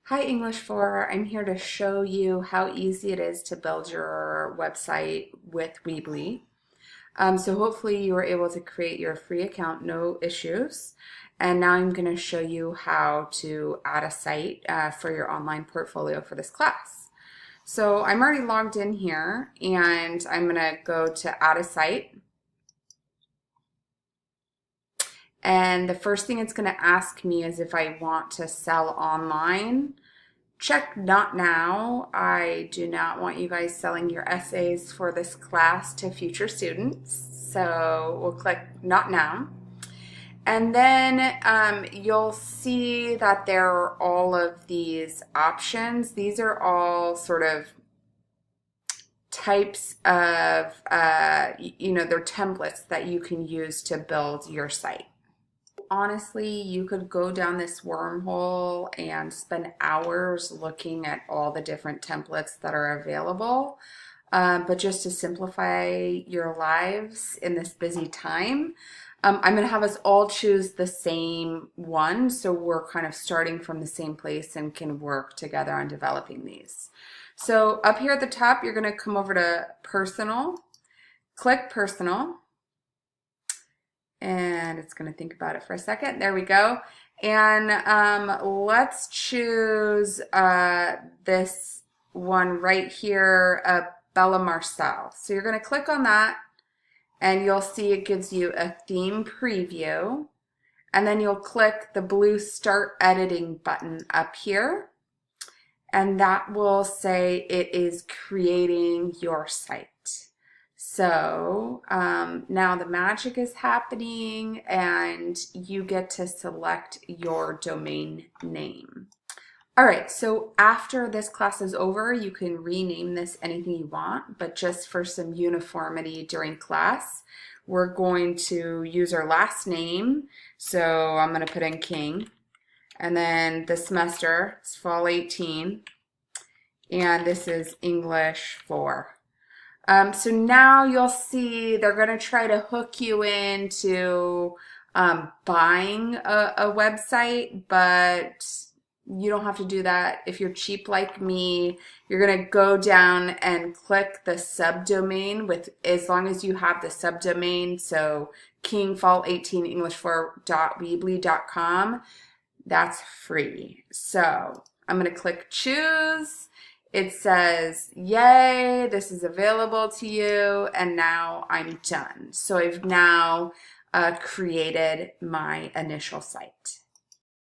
Hi English 4, I'm here to show you how easy it is to build your website with Weebly. So hopefully you were able to create your free account, no issues. And now I'm going to show you how to add a site for your online portfolio for this class. So I'm already logged in here and I'm going to go to add a site. And the first thing it's going to ask me is if I want to sell online. Check not now. I do not want you guys selling your essays for this class to future students. So we'll click not now. And then you'll see that there are all of these options. These are all sort of types of, they're templates that you can use to build your site. Honestly, you could go down this wormhole and spend hours looking at all the different templates that are available. But just to simplify your lives in this busy time, I'm going to have us all choose the same one, so we're kind of starting from the same place and can work together on developing these. So up here at the top, you're going to come over to Personal, click Personal, and it's going to think about it for a second. There we go. And let's choose this one right here, Bella Marcel. So you're going to click on that, and you'll see it gives you a theme preview. And then you'll click the blue Start Editing button up here. And that will say it is creating your site. So now the magic is happening and you get to select your domain name. All right, so after this class is over, you can rename this anything you want, but just for some uniformity during class, we're going to use our last name. So I'm going to put in King, and then the semester, it's fall 18, and this is English 4. So now you'll see they're going to try to hook you into buying a website, but you don't have to do that. If you're cheap like me, you're going to go down and click the subdomain with, as long as you have the subdomain, so kingfall18english4.weebly.com, that's free. So I'm going to click choose. It says, yay, this is available to you, and now I'm done. So I've now created my initial site.